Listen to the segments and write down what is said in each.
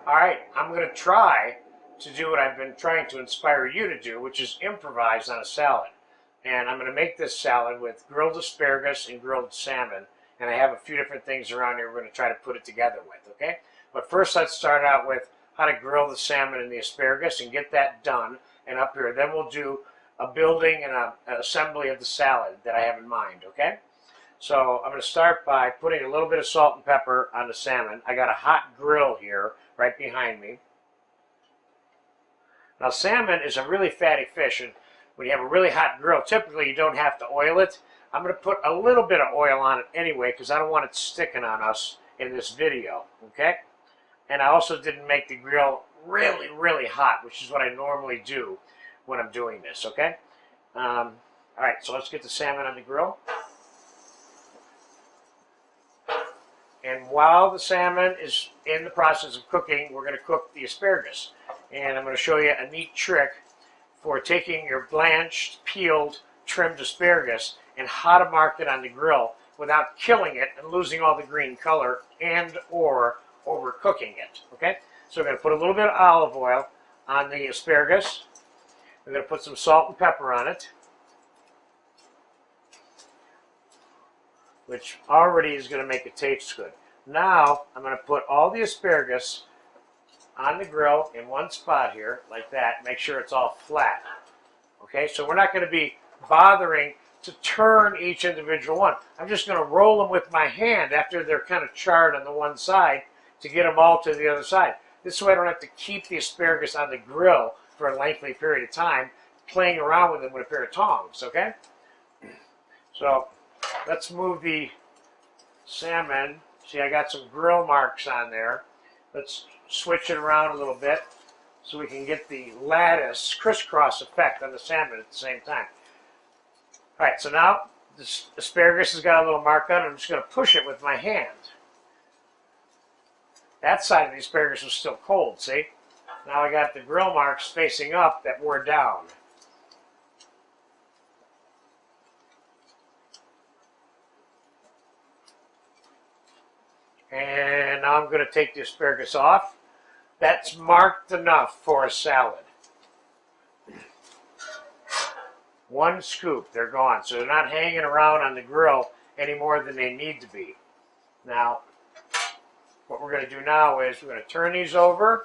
All right, I'm going to try to do what I've been trying to inspire you to do, which is improvise on a salad. And I'm going to make this salad with grilled asparagus and grilled salmon. And I have a few different things around here we're going to try to put it together with, okay? But first, let's start out with how to grill the salmon and the asparagus and get that done and up here. Then we'll do a building and an assembly of the salad that I have in mind, okay? So I'm going to start by putting a little bit of salt and pepper on the salmon. I got a hot grill here right behind me. Now, salmon is a really fatty fish, and when you have a really hot grill, typically you don't have to oil it. I'm going to put a little bit of oil on it anyway because I don't want it sticking on us in this video, okay? And I also didn't make the grill really, really hot, which is what I normally do when I'm doing this, okay? All right, so let's get the salmon on the grill. And while the salmon is in the process of cooking, we're going to cook the asparagus. And I'm going to show you a neat trick for taking your blanched, peeled, trimmed asparagus and how to mark it on the grill without killing it and losing all the green color and or overcooking it. Okay? So we're going to put a little bit of olive oil on the asparagus. We're going to put some salt and pepper on it, which already is going to make it taste good. Now, I'm going to put all the asparagus on the grill in one spot here, like that. Make sure it's all flat. Okay, so we're not going to be bothering to turn each individual one. I'm just going to roll them with my hand after they're kind of charred on the one side to get them all to the other side. This way I don't have to keep the asparagus on the grill for a lengthy period of time playing around with them with a pair of tongs, okay? So let's move the salmon. See, I got some grill marks on there. Let's switch it around a little bit so we can get the lattice crisscross effect on the salmon at the same time. All right, so now this asparagus has got a little mark on it. I'm just going to push it with my hand. That side of the asparagus was still cold, see? Now I got the grill marks facing up that were down. And now I'm going to take the asparagus off. That's marked enough for a salad. One scoop, they're gone. So they're not hanging around on the grill any more than they need to be. Now, what we're going to do now is we're going to turn these over.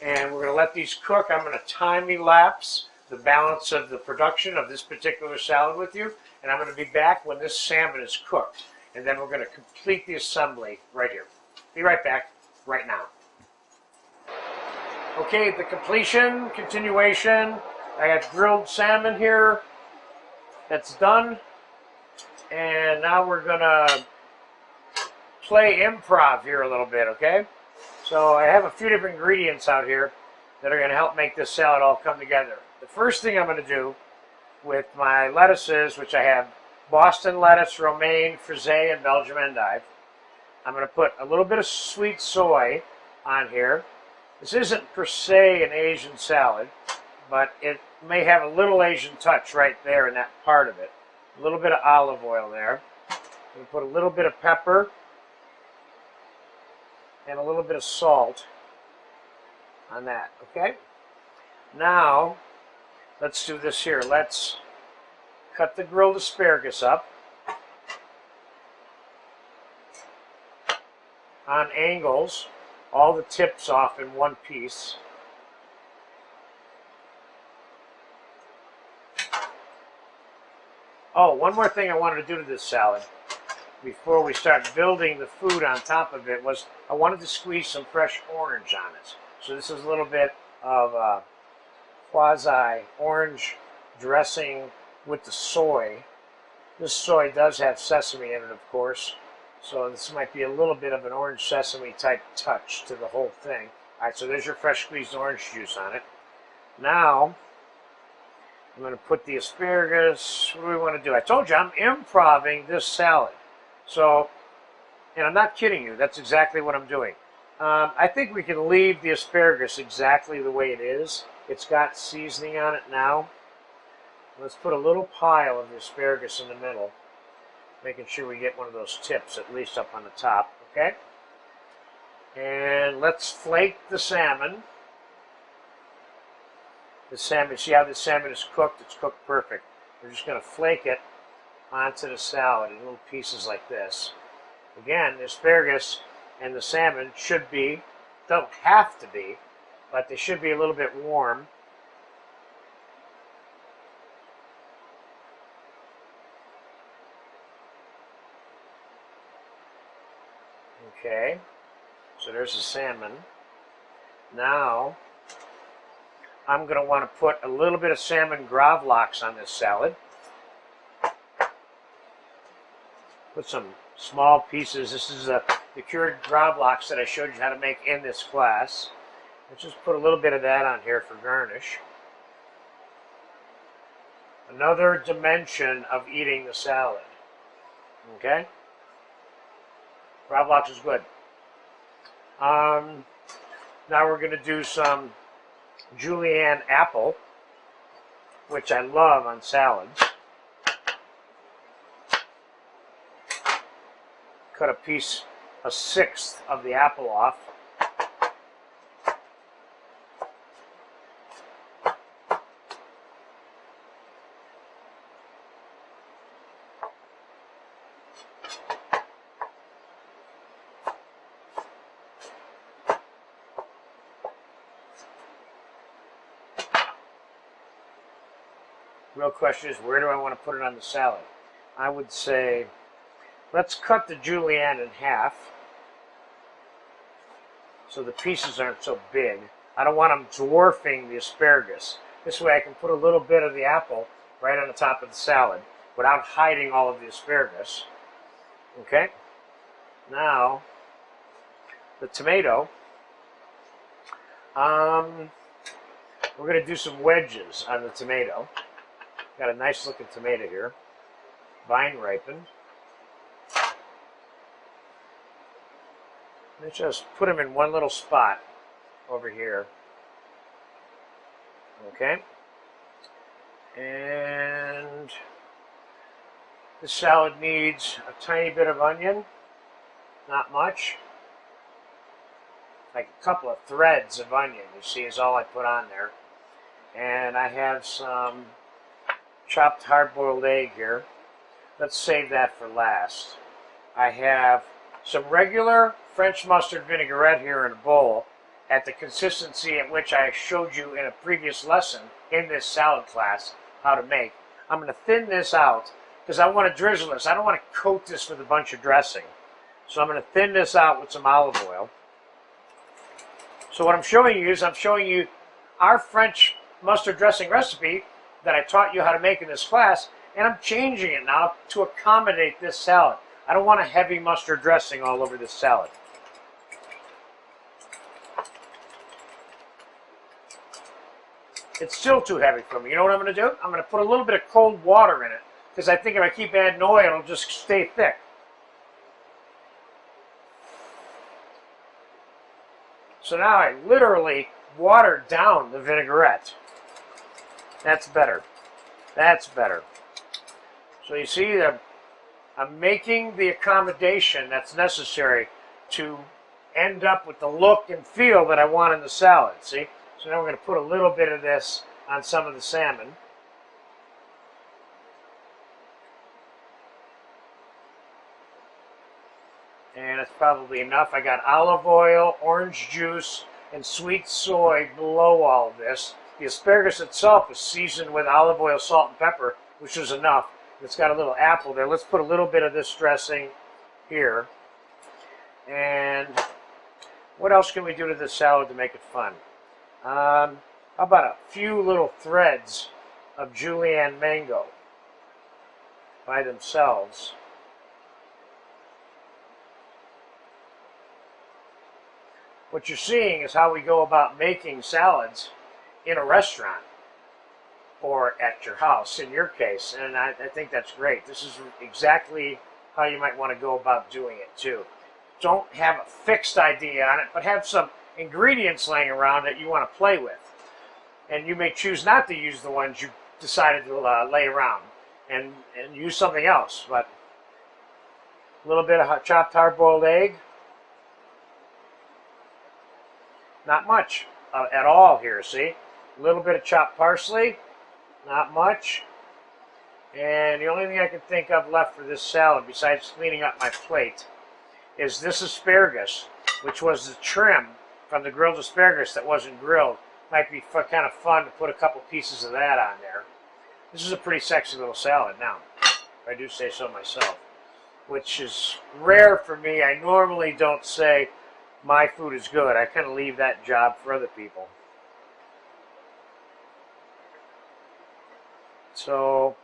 And we're going to let these cook. I'm going to time-elapse the balance of the production of this particular salad with you. And I'm going to be back when this salmon is cooked. And then we're going to complete the assembly right here. Be right back right now. Okay, the continuation. I got grilled salmon here. That's done. And now we're going to play improv here a little bit, okay? So I have a few different ingredients out here that are going to help make this salad all come together. The first thing I'm going to do with my lettuces, which I have Boston lettuce, romaine, frisee, and Belgium endive. I'm going to put a little bit of sweet soy on here. This isn't per se an Asian salad, but it may have a little Asian touch right there in that part of it. A little bit of olive oil there. I'm going to put a little bit of pepper and a little bit of salt on that, okay? Now, let's do this here. Let's cut the grilled asparagus up on angles, all the tips off in one piece. Oh, one more thing I wanted to do to this salad before we start building the food on top of it was I wanted to squeeze some fresh orange on it. So this is a little bit of quasi-orange dressing with the soy. This soy does have sesame in it, of course, so this might be a little bit of an orange sesame type touch to the whole thing. All right, so there's your fresh squeezed orange juice on it. Now, I'm going to put the asparagus. What do we want to do? I told you I'm improvising this salad. So, and I'm not kidding you, that's exactly what I'm doing. I think we can leave the asparagus exactly the way it is. It's got seasoning on it now. Let's put a little pile of the asparagus in the middle, making sure we get one of those tips at least up on the top, okay? And let's flake the salmon. The salmon, see how the salmon is cooked? It's cooked perfect. We're just going to flake it onto the salad in little pieces like this. Again, the asparagus and the salmon should be, don't have to be, but they should be a little bit warm. Okay, so there's the salmon. Now, I'm going to want to put a little bit of salmon gravlax on this salad. Put some small pieces. This is the cured gravlax that I showed you how to make in this class. Let's just put a little bit of that on here for garnish. Another dimension of eating the salad. Okay? Gravlax is good. Now we're going to do some julienne apple, which I love on salads. Cut a sixth of the apple off. Real question is, where do I want to put it on the salad? I would say, let's cut the julienne in half so the pieces aren't so big. I don't want them dwarfing the asparagus. This way I can put a little bit of the apple right on the top of the salad without hiding all of the asparagus. Okay? Now, the tomato. We're going to do some wedges on the tomato. Got a nice looking tomato here. Vine ripened. Let's just put them in one little spot over here. Okay. And the salad needs a tiny bit of onion. Not much. Like a couple of threads of onion, you see, is all I put on there. And I have some chopped hard-boiled egg here. Let's save that for last. I have some regular French mustard vinaigrette here in a bowl at the consistency at which I showed you in a previous lesson in this salad class how to make. I'm going to thin this out because I want to drizzle this. I don't want to coat this with a bunch of dressing. So I'm going to thin this out with some olive oil. So what I'm showing you is I'm showing you our French mustard dressing recipe that I taught you how to make in this class, and I'm changing it now to accommodate this salad. I don't want a heavy mustard dressing all over this salad. It's still too heavy for me. You know what I'm going to do? I'm going to put a little bit of cold water in it, because I think if I keep adding oil, it'll just stay thick. So now I literally watered down the vinaigrette. That's better. That's better. So you see that I'm making the accommodation that's necessary to end up with the look and feel that I want in the salad. See? So now we're going to put a little bit of this on some of the salmon. And it's probably enough. I got olive oil, orange juice, and sweet soy below all of this. The asparagus itself is seasoned with olive oil, salt, and pepper, which is enough. It's got a little apple there. Let's put a little bit of this dressing here. And what else can we do to this salad to make it fun? How about a few little threads of julienne mango by themselves? What you're seeing is how we go about making salads in a restaurant or at your house, in your case, and I think that's great. This is exactly how you might want to go about doing it too. Don't have a fixed idea on it, but have some ingredients laying around that you want to play with. And you may choose not to use the ones you decided to lay around and use something else. But a little bit of chopped hard-boiled egg. Not much at all here, see? A little bit of chopped parsley, not much. And the only thing I can think of left for this salad, besides cleaning up my plate, is this asparagus, which was the trim from the grilled asparagus that wasn't grilled. Might be kind of fun to put a couple pieces of that on there. This is a pretty sexy little salad now, if I do say so myself, which is rare for me. I normally don't say my food is good. I kind of leave that job for other people. So,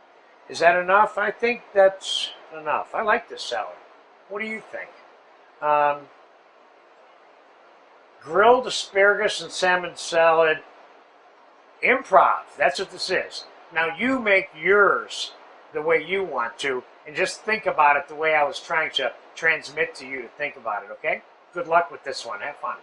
is that enough? I think that's enough. I like this salad. What do you think? Grilled asparagus and salmon salad improv. That's what this is. Now you make yours the way you want to, and just think about it the way I was trying to transmit to you to think about it, okay? Good luck with this one. Have fun.